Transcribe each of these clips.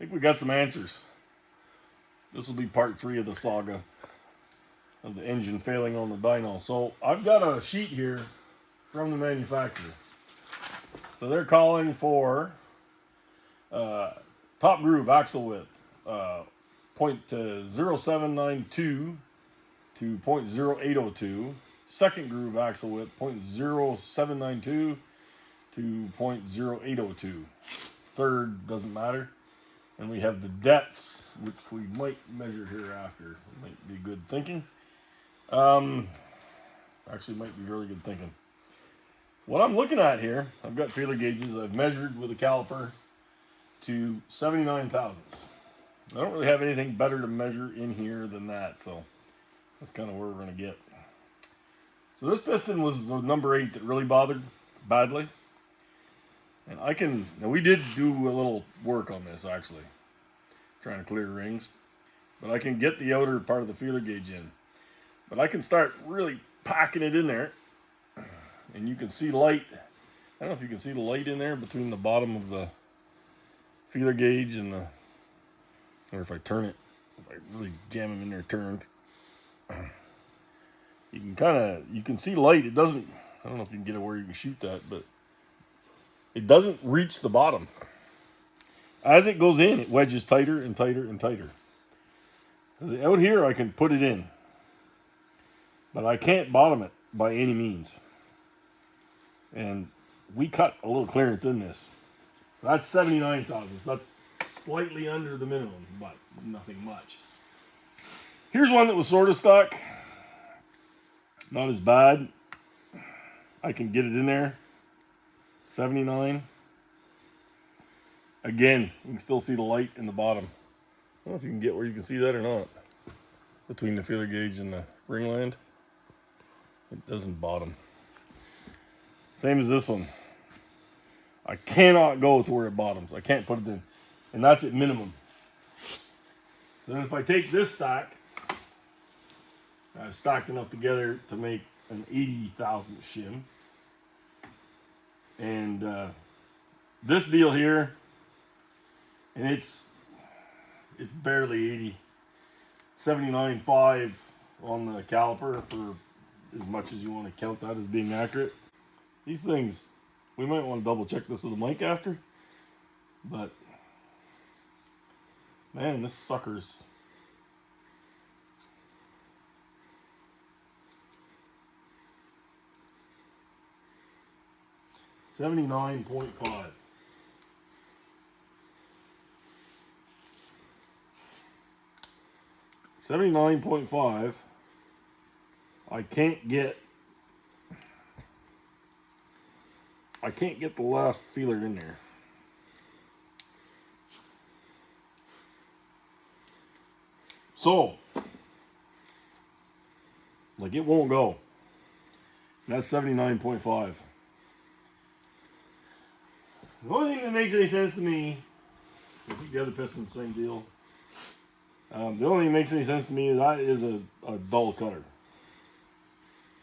think we got some answers. This will be part 3 of the saga of the engine failing on the dyno. So I've got a sheet here from the manufacturer. So they're calling for top groove axle width, 0.0792 to 0.0802. Second groove axle width, 0.0792 to 0.0802. Third doesn't matter. And we have the depths, which we might measure here after. Might be good thinking. Actually might be really good thinking. What I'm looking at here, I've got feeler gauges I've measured with a caliper to 79 thousandths. I don't really have anything better to measure in here than that, so that's kind of where we're going to get. So this piston was the number 8 that really bothered badly. And now we did do a little work on this actually, trying to clear rings. But I can get the outer part of the feeler gauge in. But I can start really packing it in there. And you can see light. I don't know if you can see the light in there between the bottom of the feeler gauge and the, or if I turn it, if I really jam them in there turned. You can see light. It doesn't, I don't know if you can get it where you can shoot that, but it doesn't reach the bottom. As it goes in, it wedges tighter and tighter and tighter. Out here, I can put it in, but I can't bottom it by any means. And we cut a little clearance in this. That's 79 thousandths. That's slightly under the minimum, but nothing much. Here's one that was sort of stuck. Not as bad. I can get it in there. 79. Again, you can still see the light in the bottom. I don't know if you can get where you can see that or not. Between the feeler gauge and the ringland. It doesn't bottom. Same as this one. I cannot go to where it bottoms. I can't put it in. And that's at minimum. So then if I take this stack, I've stacked enough together to make an 80 thousandth shim. And this deal here, and it's barely 80. 79.5 on the caliper for as much as you want to count that as being accurate. These things, we might want to double check this with a mic after, but man, this sucker's 79.5. $79.5. I can't get the last feeler in there. So, like, it won't go. And that's 79.5. The only thing that makes any sense to me, I think the other piston's the same deal. The only thing that makes any sense to me is that is a dull cutter.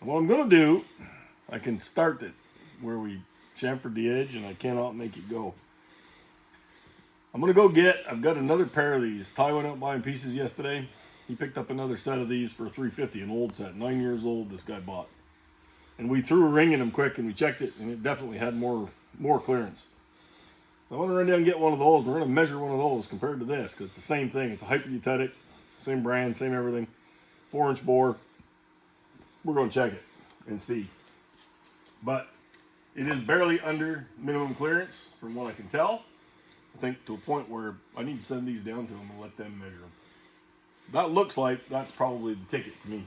And what I'm going to do, I can start it where we chamfered the edge and I cannot make it go. I'm going to go I've got another pair of these. Ty went out buying pieces yesterday. He picked up another set of these for $350, an old set, 9 years old this guy bought. And we threw a ring in them quick and we checked it and it definitely had more clearance. So I want to run down and get one of those. We're going to measure one of those compared to this because it's the same thing. It's a hypereutetic, same brand, same everything. 4-inch bore. We're going to check it and see. But it is barely under minimum clearance from what I can tell. I think to a point where I need to send these down to them and let them measure them. That looks like that's probably the ticket to me.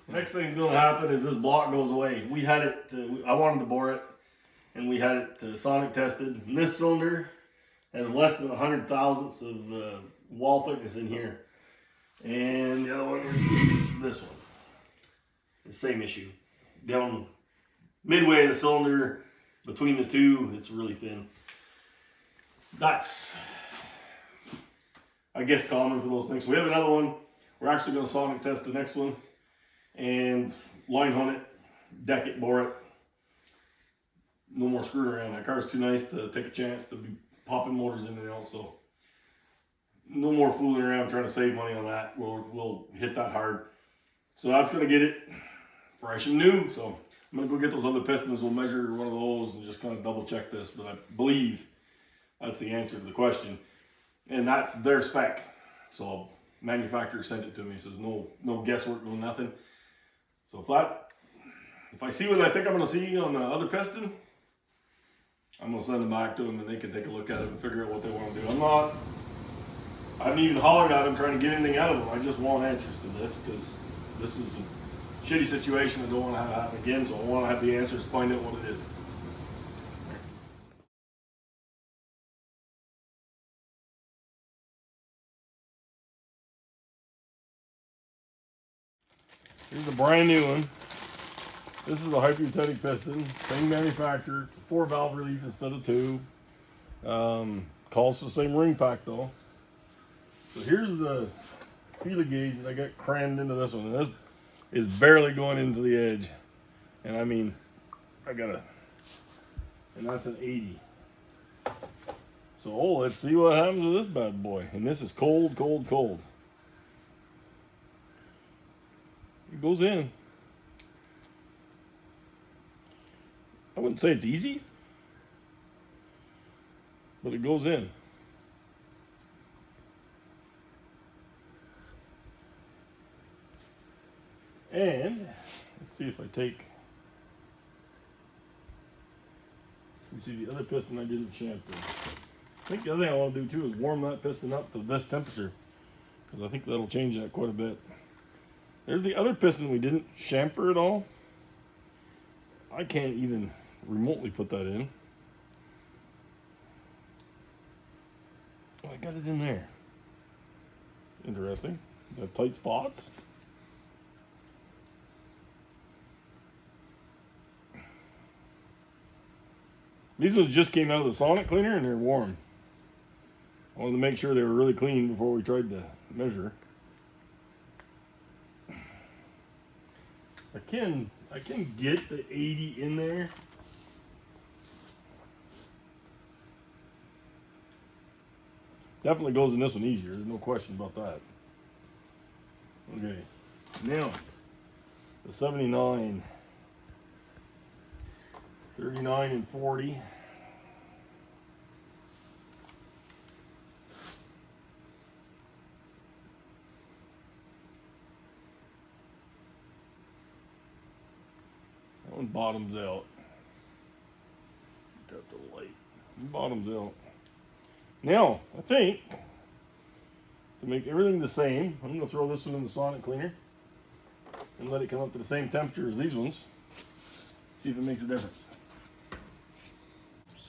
Next thing's going to happen is this block goes away. We had it, I wanted to bore it, and we had it sonic tested. And this cylinder has less than 100 thousandths of wall thickness in here. And the other one is this one. The same issue. Down midway of the cylinder, between the two, it's really thin. That's, I guess, common for those things. We have another one. We're actually going to sonic test the next one and line hunt it, deck it, bore it. No more screwing around. That car's too nice to take a chance to be popping motors in there also. no more fooling around trying to save money on that. We'll hit that hard. So that's gonna get it fresh and new. So I'm gonna go get those other pistons. We'll measure one of those and just kind of double check this. But I believe that's the answer to the question, and that's their spec. So manufacturer sent it to me. Says no guesswork, no nothing. So if I see what I think I'm gonna see on the other piston, I'm gonna send them back to them and they can take a look at it and figure out what they want to do. I haven't even hollered at them trying to get anything out of them. I just want answers to this because this is a shitty situation I don't want to have happen again. So I want to have the answers, find out what it is. Here's a brand new one. This is a hypertonic piston, same manufacturer, 4 valve relief instead of 2. Calls for the same ring pack though. So here's the feeler gauge that I got crammed into this one. And this is barely going into the edge. And I mean, and that's an 80. So let's see what happens with this bad boy. And this is cold, cold, cold. It goes in. I wouldn't say it's easy, but it goes in. And let's see if I take, you see the other piston I didn't chamfer. I think the other thing I want to do too is warm that piston up to this temperature, because I think that'll change that quite a bit. There's the other piston we didn't chamfer at all. I can't even remotely put that in. Oh, I got it in there. Interesting. Got tight spots. These ones just came out of the sonic cleaner and they're warm. I wanted to make sure they were really clean before we tried to measure. I can get the 80 in there. Definitely goes in this one easier. There's no question about that. Okay, now the 79, 39 and 40. That one bottoms out. Got the light. Bottoms out. Now, I think, to make everything the same, I'm going to throw this one in the sonic cleaner and let it come up to the same temperature as these ones. See if it makes a difference.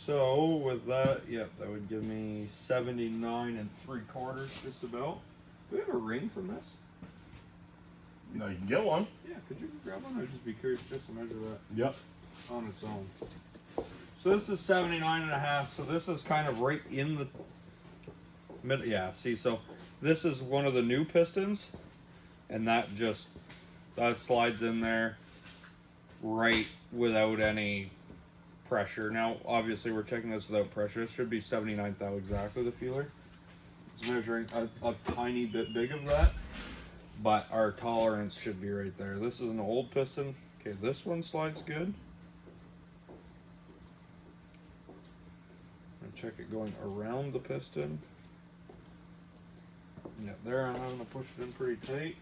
So with that, yep, that would give me 79 3/4 just about. Do we have a ring from this? No, you can get one. Yeah, could you grab one? I'd just be curious just to measure that Yep. on its own. So this is 79.5. So this is kind of right in the middle. Yeah, see, so this is one of the new pistons, and that slides in there right without any pressure. Now, obviously, we're checking this without pressure. It should be 79 thou exactly, the feeler. It's measuring a tiny bit big of that, but our tolerance should be right there. This is an old piston. Okay, this one slides good. Check it going around the piston. Yeah, there I'm having to push it in pretty tight.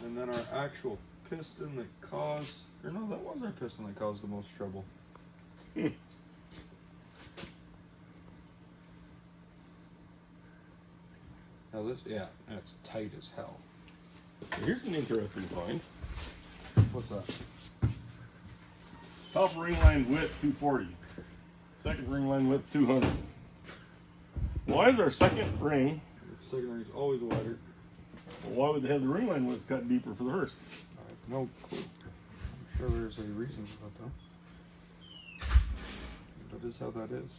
And then our actual piston that caused, or no, that was our piston that caused the most trouble. Now this, yeah, that's tight as hell. Here's an interesting find. What's that? Top ring line width 240. Second ring line width 200. Why is our second ring? Second ring is always wider. Well, why would they have the ring line width cut deeper for the first? I have no clue. I'm sure there's a reason for that though. That is how that is.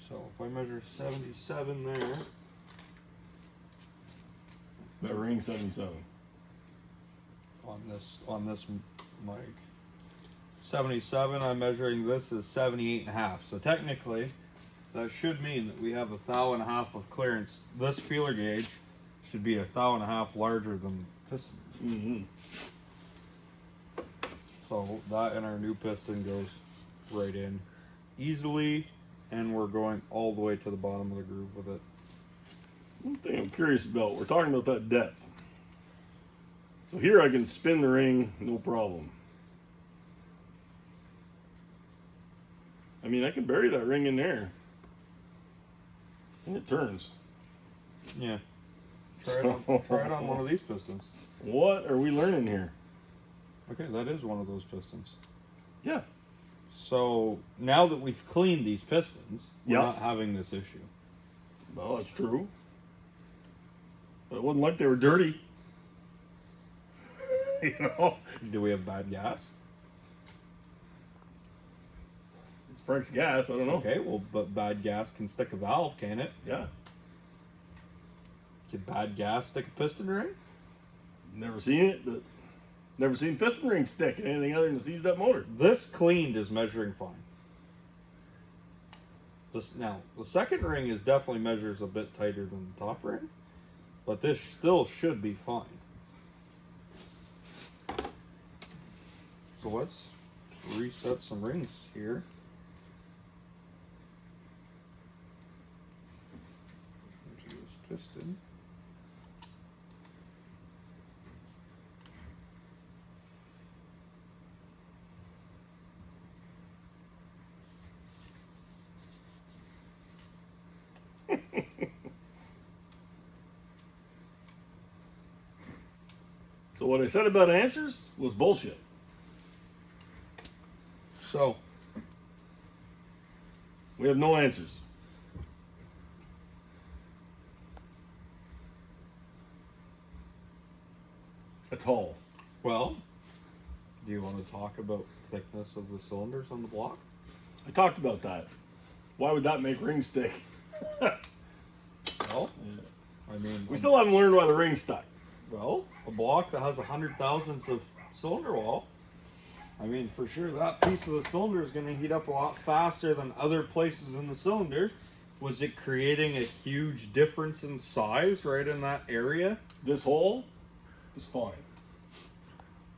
So if I measure 77 there. That ring 77. On this mic. 77. I'm measuring this as 78.5. So technically, that should mean that we have 1.5 thou of clearance. This feeler gauge should be 1.5 thou larger than piston. Mm-hmm. So that and our new piston goes right in easily, and we're going all the way to the bottom of the groove with it. One thing I'm curious about, we're talking about that depth. So here I can spin the ring, no problem. I mean, I can bury that ring in there. And it turns. Yeah. Try it on one of these pistons. What are we learning here? Okay, that is one of those pistons. Yeah. So now that we've cleaned these pistons, we're Yep. not having this issue. Well, that's true. But it wasn't like they were dirty. You know? Do we have bad gas? It's Frank's gas, I don't know. Okay, well, but bad gas can stick a valve, can it? Yeah. Can bad gas stick a piston ring? Never seen it, but never seen piston ring stick in anything other than a seized up motor. This cleaned is measuring fine. Now, the second ring is definitely measures a bit tighter than the top ring, but this still should be fine. So let's reset some rings here. Into this piston. So what I said about answers was bullshit. So, We have no answers. At all. well, do you want to talk about thickness of the cylinders on the block? I talked about that. Why would that make rings stick? Well, I mean, We still haven't learned why the ring's stuck. well, a block that has 100 thousandths of cylinder wall, I mean, for sure that piece of the cylinder is going to heat up a lot faster than other places in the cylinder. Was it creating a huge difference in size right in that area? This hole is fine.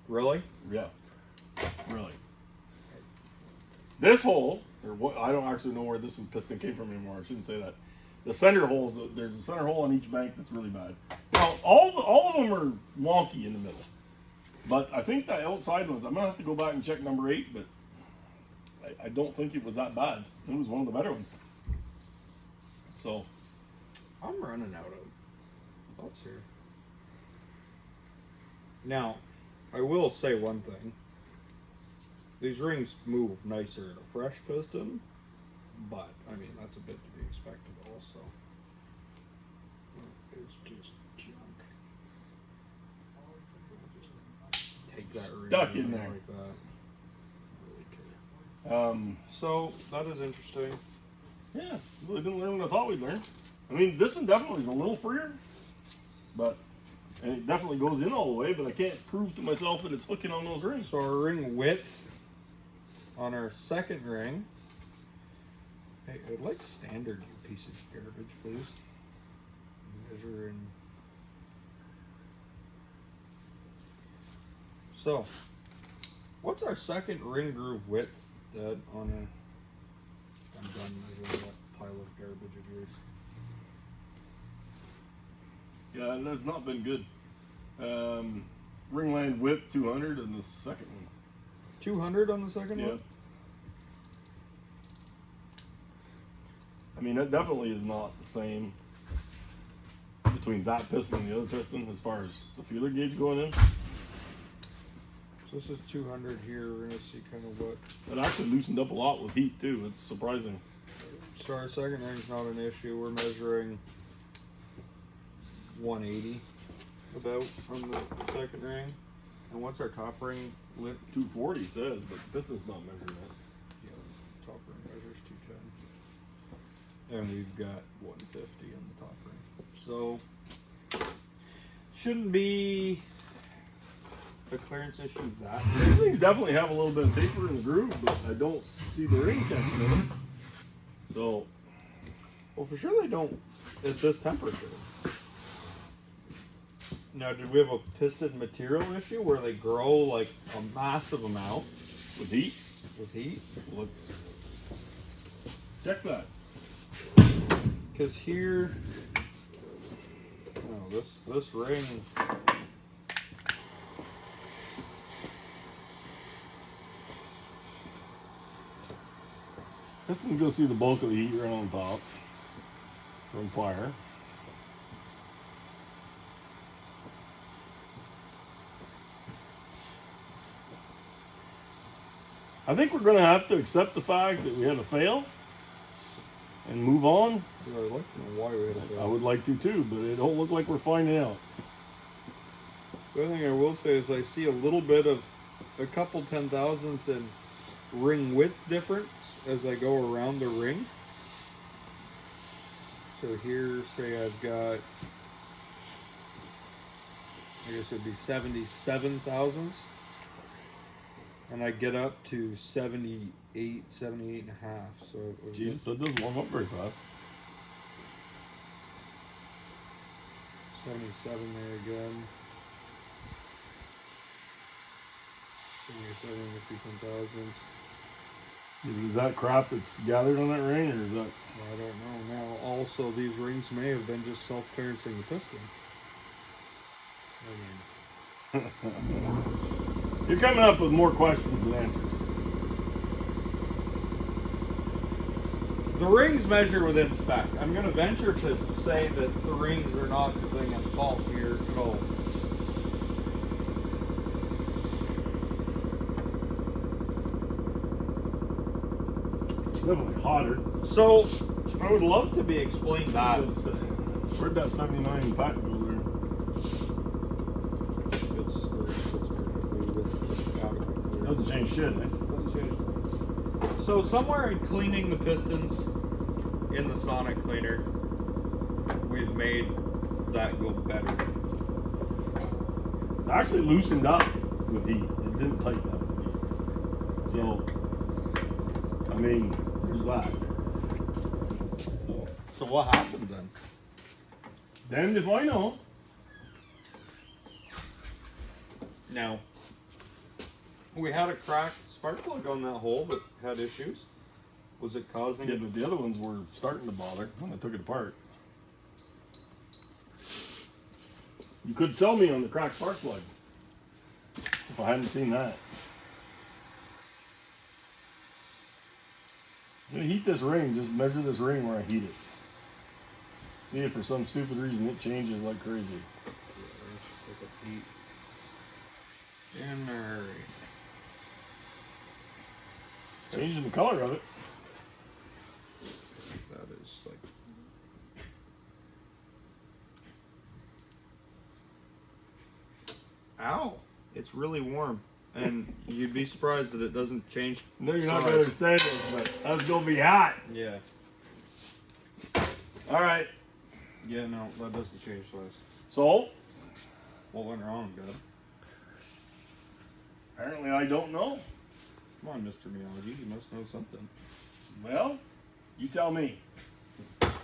Really? Yeah. Really. This hole, or what, I don't actually know where this one piston came from anymore. I shouldn't say that. The center holes, there's a center hole on each bank that's really bad. Now, all of them are wonky in the middle. But I think the outside ones, I'm going to have to go back and check number 8, but I don't think it was that bad. It was one of the better ones. So, I'm running out of thoughts here. Now, I will say one thing. These rings move nicer in a fresh piston, but, I mean, that's a bit to be expected also. It's just junk. Just take that ring Stuck in there. like that. Really care. So, that is interesting. yeah, really didn't learn what I thought we'd learn. I mean, this one definitely is a little freer, but, and it definitely goes in all the way, but I can't prove to myself that it's hooking on those rings. So our ring width on our second ring. Hey, I'd like standard, you piece of garbage, please. Measure in. So, what's our second ring groove width, Dad, on our... I'm done measuring that pile of garbage of yours. Yeah, that's not been good. Ring line width 200 and the second one. 200 on the second Yeah. one? I mean, that definitely is not the same between that piston and the other piston as far as the feeler gauge going in. So this is 200 here. We're going to see kind of what... It actually loosened up a lot with heat too. It's surprising. So our second ring's not an issue. We're measuring 180 about on the second ring. And what's our top ring lip? 240 says, but the piston's not measuring that. Yeah, top ring measures 210. And we've got 150 on the top ring. So shouldn't be the clearance issue that? These things definitely have a little bit of taper in the groove, but I don't see the ring catching in them. So, Well, for sure they don't at this temperature. Now, did we have a piston material issue where they grow like a massive amount with heat, with heat? let's check that. Because here, no, this ring. This thing go see the bulk of the heat right on top from fire. I think we're going to have to accept the fact that we had a fail and move on. Yeah, I'd like to know why we had a fail. I would like to too, but it don't look like we're finding out. The other thing I will say is I see a little bit of a couple 10,000ths in ring width difference as I go around the ring. So here, say I've got, I guess it'd be 77 thousandths. And I get up to 78 and a half. So Jesus, that doesn't warm up very fast. 77 there again. 77 and a few 10 thousandths. Is that crap that's gathered on that ring, or is that? I don't know. Now, also, these rings may have been just self-clearancing the piston. I mean, You're coming up with more questions than answers. the rings measure within spec. I'm going to venture to say that the rings are not the thing at fault here at all. Definitely hotter. So, I would love to be explained that. Where'd that 79 pack go there? It's perfectly with adequate clearance. Doesn't change shit, eh? Doesn't change. So somewhere in cleaning the pistons in the sonic cleaner, we've made that go better. It actually loosened up with heat. It didn't tighten up with heat. So, I mean, there's that. So what happened then? Damned if I know. Now, we had a cracked spark plug on that hole that had issues. Was it causing Yeah, it? but the other ones were starting to bother when I took it apart. You could sell me on the cracked spark plug if I hadn't seen that. I'm gonna heat this ring, just measure this ring where I heat it. See if for some stupid reason it changes like crazy. In a hurry. Changing the color of it. That is like. Ow! It's really warm. And you'd be surprised that it doesn't change. No, you're not size. gonna understand this, but that's gonna be hot. Yeah. Alright, Yeah, no, that doesn't change size. so What went wrong, God? apparently I don't know. Come on, Mr. Miyagi, you must know something. Well, you tell me.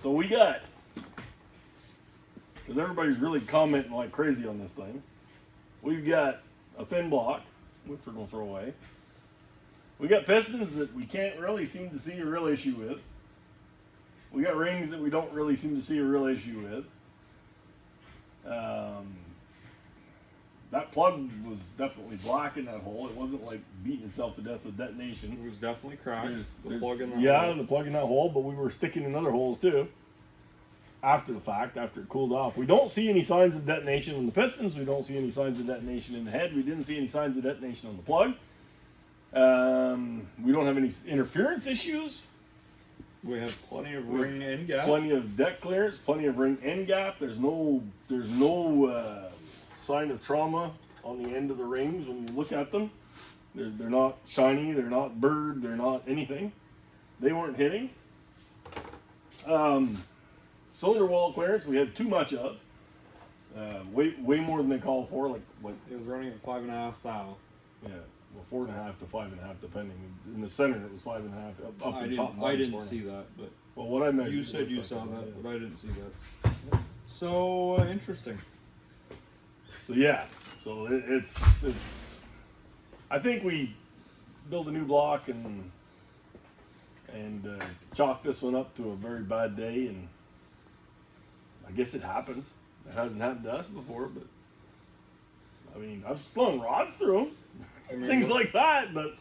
So we got, because everybody's really commenting like crazy on this thing, we've got a fin block, which we're going to throw away. We got pistons that we can't really seem to see a real issue with. We got rings that we don't really seem to see a real issue with. That plug was definitely black in that hole. It wasn't like beating itself to death with detonation. It was definitely cracked. The There's- plug in that yeah, hole. the plug in that hole, but we were sticking in other holes too. After the fact, after it cooled off. We don't see any signs of detonation in the pistons. We don't see any signs of detonation in the head. We didn't see any signs of detonation on the plug. We don't have any interference issues. We have plenty of ring end gap. Plenty of deck clearance, plenty of ring end gap. There's no sign of trauma on the end of the rings when you look at them. They're not shiny, they're not burred, they're not anything. They weren't hitting. Cylinder wall clearance we had too much of. Way more than they call for. Like what? It was running at 5.5 thou. Yeah, well, 4.5 to 5.5, depending. In the center, it was 5.5. Up I to the didn't, top I didn't 4.5. see that, but Well, what I measured. you said it you looks saw like that, yeah. but I didn't see that. So interesting. So yeah, so it's. I think we built a new block and chalked this one up to a very bad day, and I guess it happens. It hasn't happened to us before, but I mean, I've spun rods through them, things like that. But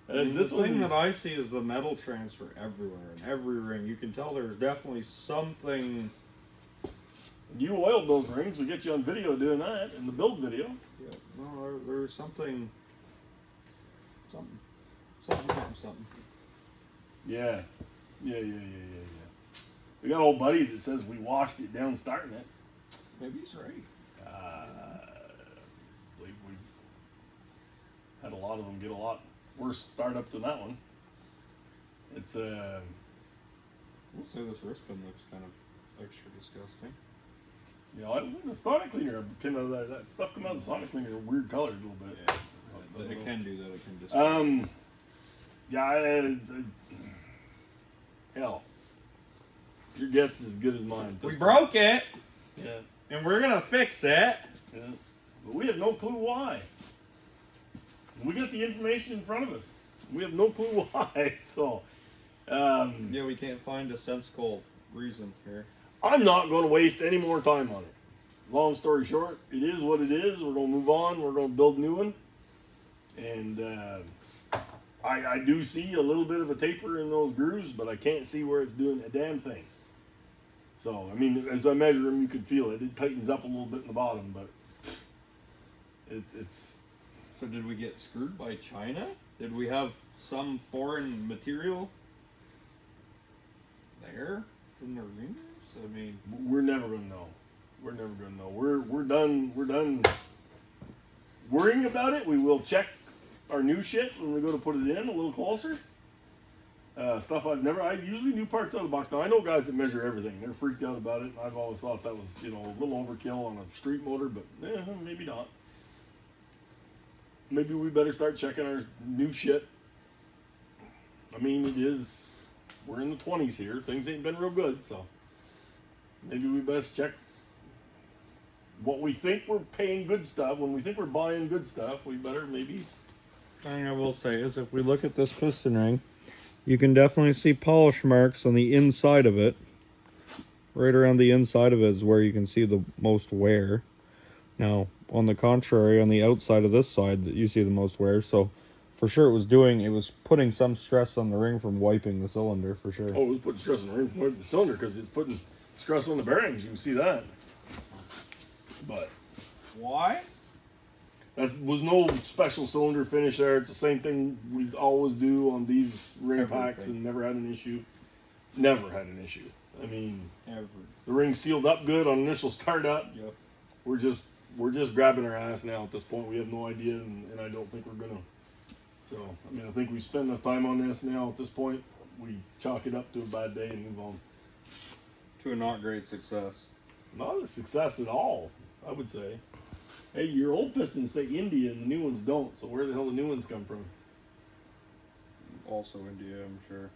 this the thing one, that I see is the metal transfer everywhere in every ring. You can tell there's definitely something. you oiled those rings. We get you on video doing that in the build video. Yeah, no, there's something. Something. Yeah. We got an old buddy that says we washed it down starting it. Maybe he's right. We've had a lot of them get a lot worse startup than that one. It's We'll say this wristband looks kind of extra disgusting. you know, I don't think the sonic cleaner came out of that stuff come out of the sonic cleaner weird colored a little bit. Yeah, it can do that. It can disturb. Yeah, hell, your guess is as good as mine. We broke it, Yeah, and we're gonna fix it. yeah, but we have no clue why. We got the information in front of us. We have no clue why. So, Yeah, we can't find a sensible reason here. I'm not going to waste any more time on it. Long story short, it is what it is. We're going to move on. We're going to build a new one. And I do see a little bit of a taper in those grooves, but I can't see where it's doing a damn thing. So, I mean, as I measure them, you can feel it. It tightens up a little bit in the bottom, but it's... So did we get screwed by China? Did we have some foreign material there in the rings? I mean, we're never going to know. We're never going to know. We're done worrying about it. We will check our new shit when we go to put it in a little closer. Stuff I usually new parts out of the box. Now I know guys that measure everything. They're freaked out about it. I've always thought that was, you know, a little overkill on a street motor, but maybe not. Maybe we better start checking our new shit. I mean, we're in the 20s here. Things ain't been real good, so maybe we best check what we think we're paying good stuff. When we think we're buying good stuff, we better maybe. The thing I will say is if we look at this piston ring, you can definitely see polish marks on the inside of it. Right around the inside of it is where you can see the most wear. Now, on the contrary, on the outside of this side, you see the most wear. So, for sure, it was putting some stress on the ring from wiping the cylinder, for sure. Oh, it was putting stress on the ring from the cylinder because it's putting stress on the bearings. You can see that. But Why? that was no special cylinder finish there. It's the same thing we always do on these ring packs and never had an issue. Never had an issue. I mean, Ever. the ring sealed up good on initial startup. Yep. We're just grabbing our ass now at this point. We have no idea, and I don't think we're gonna. So, I mean, I think we spend enough time on this now at this point. We chalk it up to a bad day and move on. To a not great success. Not a success at all, I would say. Hey, your old pistons say India and the new ones don't, so where the hell the new ones come from? Also India, I'm sure.